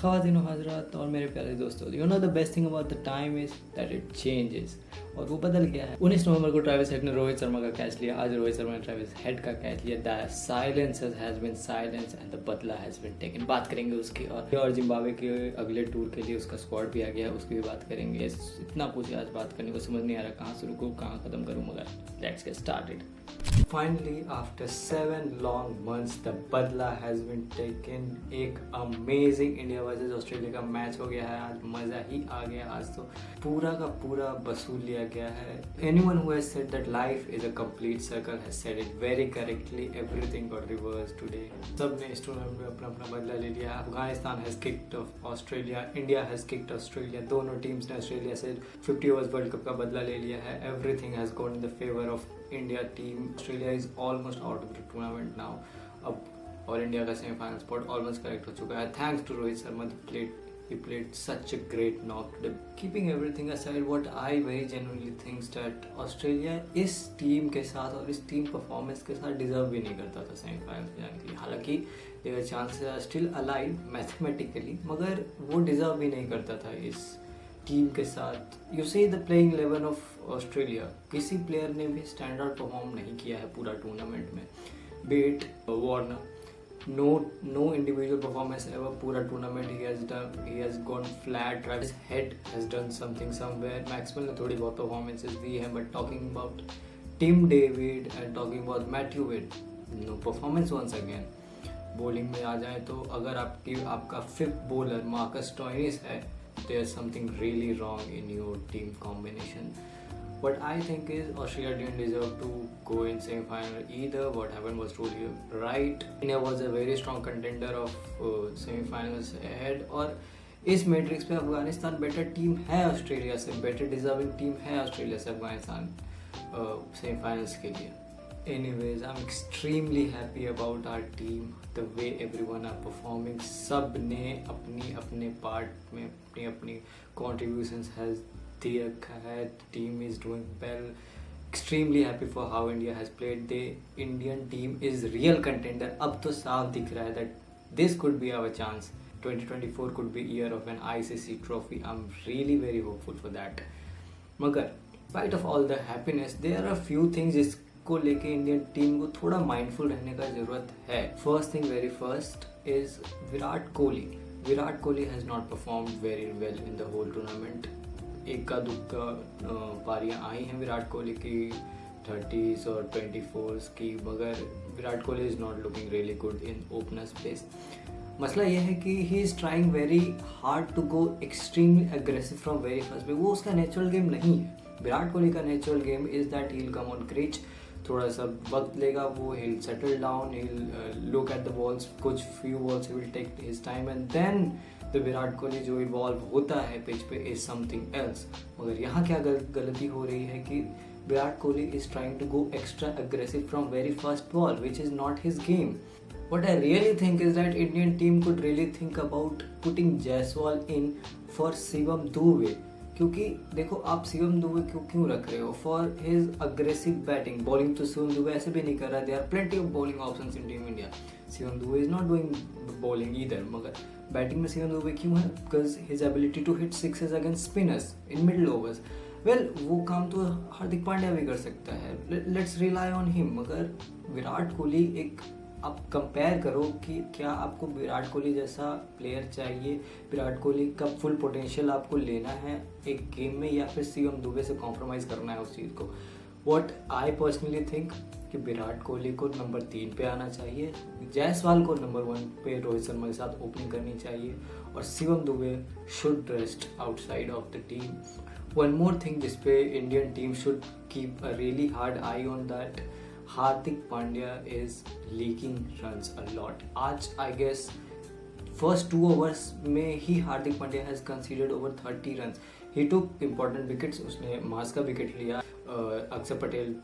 ख़वातीन व हज़रात और मेरे प्यारे दोस्तों, you know the best thing about the time is that it changes. और वो बदल गया है। 19 नवंबर को ट्रेविस हेड ने रोहित शर्मा का कैच लिया, आज रोहित शर्मा ने ट्रेविस हेड का कैच लिया। The silence has been silence and the badla has been taken. बात करेंगे उसकी और जिम्बाब्वे के अगले टूर के लिए उसका स्क्वाड भी आ गया है, उसकी भी बात करेंगे। इतना कुछ आज बात करने को समझ नहीं आ रहा कहाँ शुरू करूँ कहाँ ख़त्म करूँ, मगर let's get started. Finally, after 7 long months, the बदला has been taken। एक अमेजिंग इंडिया वर्सेस ऑस्ट्रेलिया का मैच हो गया है आज, मज़ा ही आ गया। आज तो पूरा का पूरा वसूल लिया गया है। Anyone who has said that life is a complete circle has said it very correctly। Everything got reversed today। सब ने इस टूर्नामेंट में अपना अपना बदला ले लिया। Afghanistan has kicked off Australia, India has kicked Australia. दोनों टीम्स ने ऑस्ट्रेलिया से 50 ओवर्स वर्ल्ड कप का बदला ले लिया है। Everything has gone in the favor of India team. Australia is almost out of the tournament now अब, और इंडिया का सेमीफाइनल स्पॉट ऑलमोस्ट करेक्ट हो चुका है। Thanks to Rohit Sharma, he played such a great knock today। Keeping everything aside, what I very genuinely think that Australia इस team के साथ और इस टीम परफॉर्मेंस के साथ डिजर्व भी नहीं करता था सेमीफाइनल में जाने के लिए। हालांकि their chances are still alive mathematically, मगर वो डिजर्व भी नहीं करता था इस टीम के साथ। You see the playing 11 of Australia, किसी प्लेयर ने भी स्टैंड आउट परफॉर्म नहीं किया है पूरा टूर्नामेंट में। Be it Warner, no individual performance ever पूरा tournament he has gone flat। Travis Head has done something somewhere। Maxwell ने थोड़ी बहुत परफॉर्मेंसेस दी हैं, but talking about Tim David and talking about Matthew Wade, no performance once again. Bowling में आ जाए तो अगर आपका फिफ्थ बॉलर मार्कस स्टोइनिस है, there's something really wrong in your team combination। What I think is Australia didn't deserve to go in semi-final either। What happened was truly right। India was a very strong contender of semi-finals ahead, और इस matrix पे Afghanistan better team है Australia से, better deserving team है Australia से Afghanistan semifinals के लिए। Anyways, I'm extremely happy about our team, the way everyone are performing। सब ने अपने पार्ट में अपनी contributions has दे रखा है। team is doing well। Extremely happy for how India has played। The Indian team is real contender। अब तो साफ दिख रहा है that this could be our chance। 2024 could be year of an ICC trophy। I'm really very hopeful for that। मगर despite of all the happiness, there are few things को लेके Indian team को थोड़ा माइंडफुल रहने का जरूरत है। First thing very first is Virat Kohli has not performed very well in the whole tournament. एक का दुक्का पारियां आई हैं विराट कोहली की 30s और 24s की, मगर Virat Kohli is not looking really good in openers place. मसला यह है कि he is trying very hard to go extremely aggressive from very first पे। वो उसका नेचुरल गेम नहीं है। विराट कोहली का natural game is that he will come on crease, थोड़ा सा वक्त लेगा वो, he will settle down, he will look at the balls, कुछ few balls he will take his time, and then the Virat Kohli जो इवॉल्व होता है पिच पे इज समथिंग एल्स। मगर यहाँ क्या गलती हो रही है कि Virat Kohli is trying to go extra aggressive from very first ball, which is not his game. What I really think is that Indian team could really think about putting Jaiswal in for Shivam Dube। क्योंकि देखो आप शिवम दुबे क्यों रख रहे हो? For his aggressive batting. Bowling तो शिवम दुबे ऐसे भी नहीं कर रहा। There are plenty of bowling options in team India. Shivam Dube is not doing bowling either, मगर बैटिंग में शिवम दुबे क्यों है? Because his ability to hit sixes against spinners in middle overs. Well वो काम तो हार्दिक पांड्या भी कर सकता है, लेट्स रिलाई ऑन हिम। मगर विराट कोहली एक, आप कंपेयर करो कि क्या आपको विराट कोहली जैसा प्लेयर चाहिए, विराट कोहली का फुल पोटेंशियल आपको लेना है एक गेम में, या फिर शिवम दुबे से कॉम्प्रोमाइज़ करना है उस चीज़ को। व्हाट आई पर्सनली थिंक कि विराट कोहली को नंबर 3 पे आना चाहिए, जायसवाल को नंबर 1 पे रोहित शर्मा के साथ ओपनिंग करनी चाहिए, और Shivam Dubey should rest outside of the team. One more thing जिस पे Indian team should keep a really hard I on that, Hardik Pandya is leaking runs a lot। आज I guess first 2 overs में ही Hardik Pandya has conceded over 30 runs। He took important wickets। उसने मास का wicket लिया। अक्षर Patel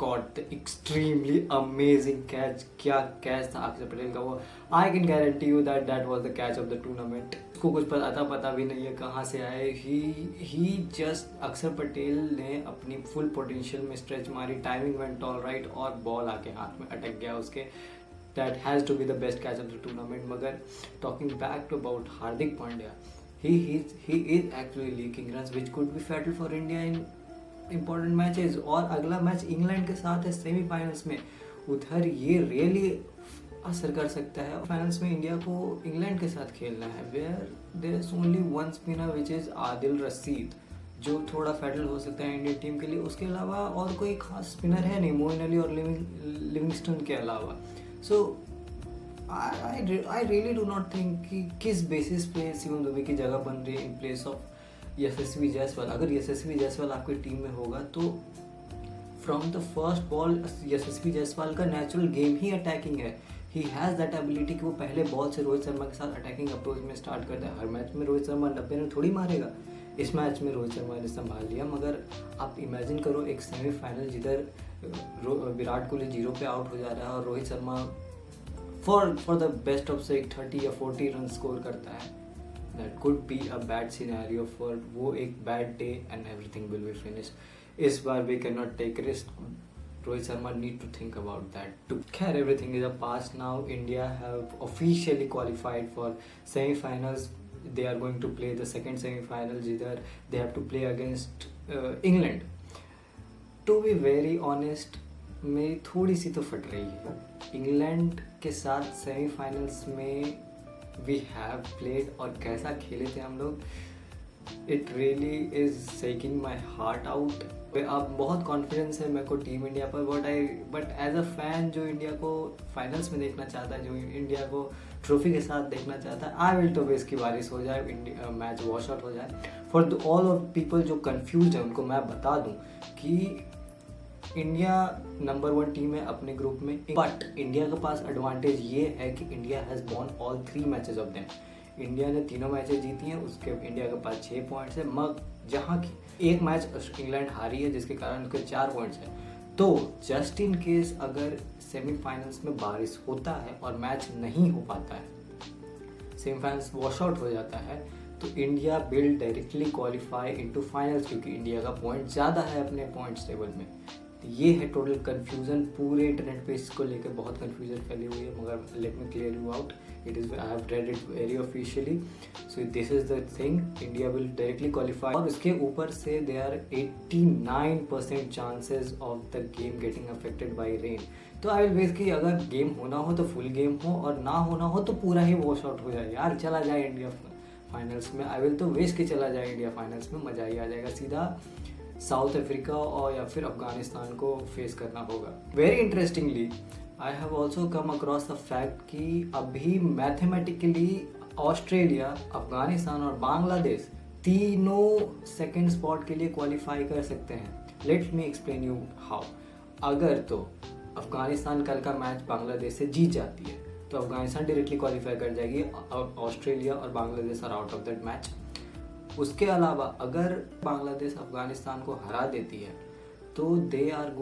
caught the extremely amazing catch। क्या catch था अक्षर पटेल का वो। I can guarantee you that was the catch of the tournament। उसको कुछ पता भी नहीं है कहाँ से आए। ही जस्ट, अक्षर पटेल ने अपनी फुल पोटेंशियल में स्ट्रेच मारी, टाइमिंग वेंट ऑल राइट, और बॉल आके हाथ में अटक गया उसके। that has to be the best catch of the tournament. मगर talking back about Hardik Pandya, he is actually leaking runs which could be fatal for India in important matches. और अगला मैच इंग्लैंड के साथ है semifinals में, उधर ये really असर कर सकता है. फाइनल्स में इंडिया को इंग्लैंड के साथ खेलना है, where there is only one spinner which is Adil Rashid, जो थोड़ा फेटल हो सकता है इंडियन टीम के लिए. उसके अलावा और कोई खास स्पिनर है नहीं, मोइन अली और लिविंगस्टन के अलावा. So I really do not think कि किस बेसिस पे शिवम दुबे की जगह बन रही है इन प्लेस ऑफ यशस्वी जायसवाल. अगर यशस्वी जायसवाल आपकी टीम में होगा तो फ्रॉम द फर्स्ट बॉल यशस्वी जायसवाल का नेचुरल गेम ही अटैकिंग है. ही हैज़ दैट एबिलिटी कि वो पहले बॉल से रोहित शर्मा के साथ अटैकिंग अप्रोच में स्टार्ट करता है. हर मैच में रोहित शर्मा 90 रन थोड़ी मारेगा. इस मैच में रोहित शर्मा ने संभाल लिया, मगर आप इमेजिन करो एक सेमीफाइनल जिधर विराट कोहली 0 पे आउट हो जा रहा है और Rohit Sharma for the best of से 30 या 40 रन स्कोर करता है. That could be a bad scenario for, वो एक bad day and everything will be finished. इस बार we can not take risk. Rohit Sharma need to think about that too. Khair, everything is a past now. India have officially qualified for semi-finals. They are going to play the second semi-final. Either they have to play against England. To be very honest, मेरी थोड़ी सी तो फट रही है. England के साथ semifinals में we have played और कैसा खेले थे हम लोग. It really is shaking my heart out. अब बहुत कॉन्फिडेंस है मेरे को टीम इंडिया पर, बट एज अ फैन जो इंडिया को फाइनल्स में देखना चाहता है, जो इंडिया को ट्रॉफी के साथ देखना चाहता है, आई विल टू बेस की बारिश हो जाए, मैच वॉश आउट हो जाए. फॉर ऑल ऑफ पीपल जो कंफ्यूज है उनको मैं बता दूं कि इंडिया नंबर 1 टीम है अपने ग्रुप में, बट इंडिया के पास एडवांटेज ये है कि India has won all 3 matches of them. India ने तीनों मैचेस जीती हैं, उसके इंडिया के पास 6 पॉइंट्स है. जहाँ की एक मैच इंग्लैंड हारी है जिसके कारण उसके 4 पॉइंट्स हैं. तो जस्ट इन केस अगर सेमीफाइनल्स में बारिश होता है और मैच नहीं हो पाता है, सेमीफाइनल्स वॉश आउट हो जाता है, तो India will directly qualify into finals, क्योंकि इंडिया का पॉइंट ज़्यादा है अपने पॉइंट्स टेबल में. ये है टोटल कन्फ्यूज़न. पूरे इंटरनेट पे इसको लेकर बहुत कन्फ्यूजन फैली हुई है, मगर let me clear you out. It is I have read it very officially. So this is the thing, India will directly qualify. और उसके ऊपर से they are 89% chances of the game getting affected by rain. तो I will base कि अगर game होना हो तो फुल गेम हो, और ना होना हो तो पूरा ही वॉश आउट हो जाए. यार चला जाए इंडिया फाइनल्स में. आई विल तो वेस्ट के चला जाए इंडिया फाइनल्स में, मज़ा ही आ जाएगा. सीधा साउथ अफ्रीका और या फिर अफगानिस्तान को फेस करना होगा. Very interestingly I have also come across the fact कि अभी मैथमेटिकली ऑस्ट्रेलिया, अफगानिस्तान और बांग्लादेश तीनों सेकंड स्पॉट के लिए क्वालिफाई कर सकते हैं. Let me explain you how. अगर तो अफगानिस्तान कल का मैच बांग्लादेश से जीत जाती है तो अफगानिस्तान डायरेक्टली क्वालिफाई कर जाएगी. ऑस्ट्रेलिया और Bangladesh are out of that match. उसके अलावा अगर बांग्लादेश अफगानिस्तान को हरा देती है तो दे आर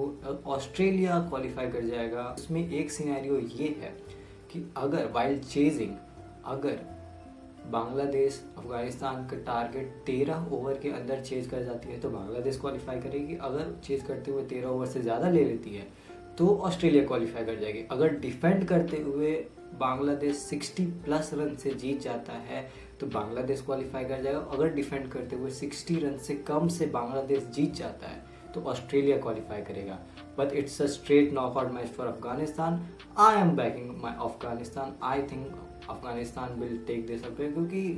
ऑस्ट्रेलिया क्वालिफाई कर जाएगा. उसमें एक सिनेरियो ये है कि अगर वाइल्ड चेजिंग, अगर बांग्लादेश अफगानिस्तान का टारगेट 13 ओवर के अंदर चेज कर जाती है तो बांग्लादेश क्वालिफाई करेगी. अगर चेज करते हुए 13 ओवर से ज़्यादा ले लेती है तो ऑस्ट्रेलिया क्वालिफाई कर जाएगी. अगर डिफेंड करते हुए बांग्लादेश 60+ रन से जीत जाता है तो बांग्लादेश क्वालिफाई कर जाएगा. अगर डिफेंड करते हुए 60 रन से कम से बांग्लादेश जीत जाता है तो ऑस्ट्रेलिया क्वालिफाई करेगा. But it's a straight knockout match for Afghanistan. I am backing my Afghanistan. I think Afghanistan will take this up, क्योंकि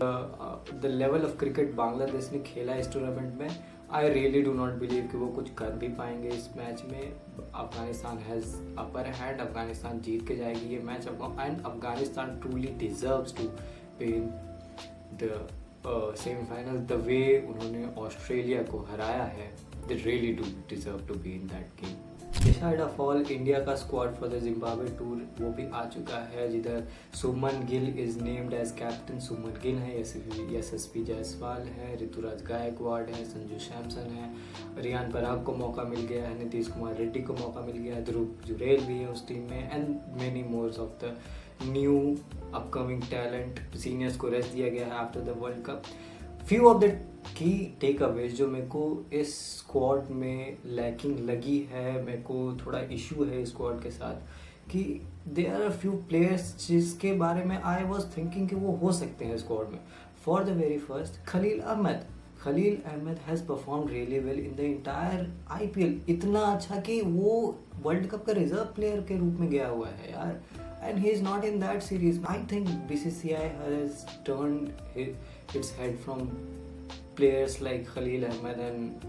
the level of cricket Bangladesh ने खेला इस टूर्नामेंट में, I really do not believe कि वो कुछ कर भी पाएंगे इस मैच में. Afghanistan has upper hand. Afghanistan जीत के जाएगी ये मैच, and Afghanistan truly deserves to win the semifinal. The way उन्होंने ऑस्ट्रेलिया को हराया है, they really do deserve to be in that game. Decide of all India का squad for the Zimbabwe tour वो भी आ चुका है, जिधर Suman Gill is named as captain. Suman Gill है, यशस्वी जायसवाल है, ऋतुराज गायकवाड़ है, संजू सैमसन है, रियान पराग को मौका मिल गया है, नीतीश कुमार रेड्डी को मौका मिल गया है, ध्रुव जुरेल भी है उस टीम में, and many mores of the new upcoming talent. Seniors को रेस्ट दिया गया है after the world cup. Few of the key takeaways जो मेरे को इस स्क्वाड में लैकिंग लगी है, मेरे को थोड़ा इशू है इस स्क्वाड के साथ, कि देयर आर फ्यू प्लेयर्स जिसके बारे में आई वॉज थिंकिंग कि वो हो सकते हैं स्क्वाड में. For the very first Khaleel Ahmed has perform really well in the entire IPL. इतना अच्छा कि वो वर्ल्ड कप का रिजर्व प्लेयर के रूप में गया हुआ है यार. And he is not in that series. I think BCCI has turned its head from players like Khalil Ahmed and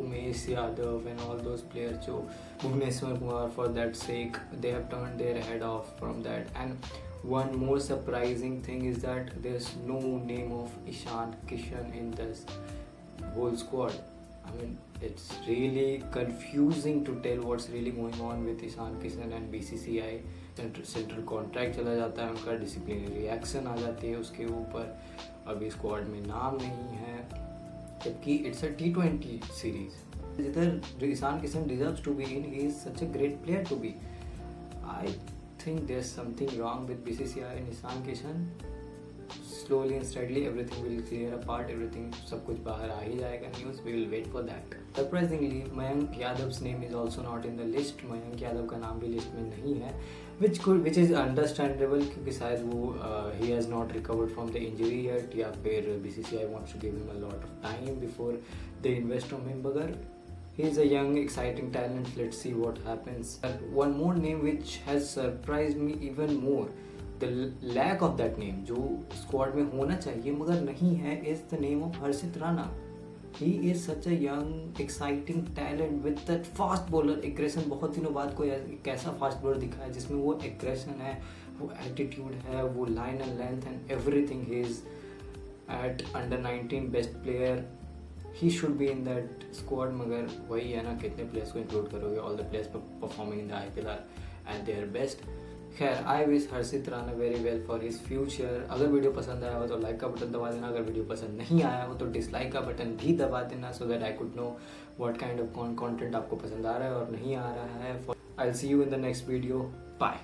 Umesh Yadav and all those players. So Bhuvneshwar Kumar, for that sake, they have turned their head off from that. And one more surprising thing is that there's no name of Ishan Kishan in this whole squad. I mean, it's really confusing to tell what's really going on with Ishan Kishan and BCCI. Central contract चला जाता है उनका, disciplinary action आ जाती है उसके ऊपर. अभी squad में नाम नहीं है, जबकि इट्स अ T20 सीरीज. जिधर Ishan Kishan deserves to be in, he is such a great player to be. I think there is something wrong with BCCI and Ishan Kishan. Slowly and steadily everything will clear apart, everything सब कुछ बाहर आ ही जाएगा news. We will wait for that. Surprisingly, Mayank Yadav's name is also not in the list. Mayank Yadav का नाम भी list में नहीं है, which is understandable क्योंकि शायद वो he has not recovered from the injury yet, या फिर BCCI wants to give him a lot of time before they invest on him. मगर he is a young exciting talent. Let's see what happens. One more name which has surprised me even more, the lack of that name, जो squad में होना चाहिए मगर नहीं है, is the name of Harshit Rana. He is such a young exciting talent with that fast bowler aggression. बहुत दिनों बाद कोई एक ऐसा फास्ट बॉलर दिखा है जिसमें वो aggression है, वो एटीट्यूड है, वो line and length and everything. He is at under 19 best player. He should be in that squad. मगर वही है ना, कितने प्लेयर्स को इंक्लूड करोगे. All the players performing in the IPL are at their best. खैर, I wish Harshit Rana very well for his future. अगर video पसंद आया हो तो लाइक का बटन दबा देना. अगर वीडियो पसंद नहीं आया हो तो डिसलाइक का बटन भी दबा देना, so that I could know what kind of content आपको पसंद आ रहा है और नहीं आ रहा है. I will see you in the next video. Bye.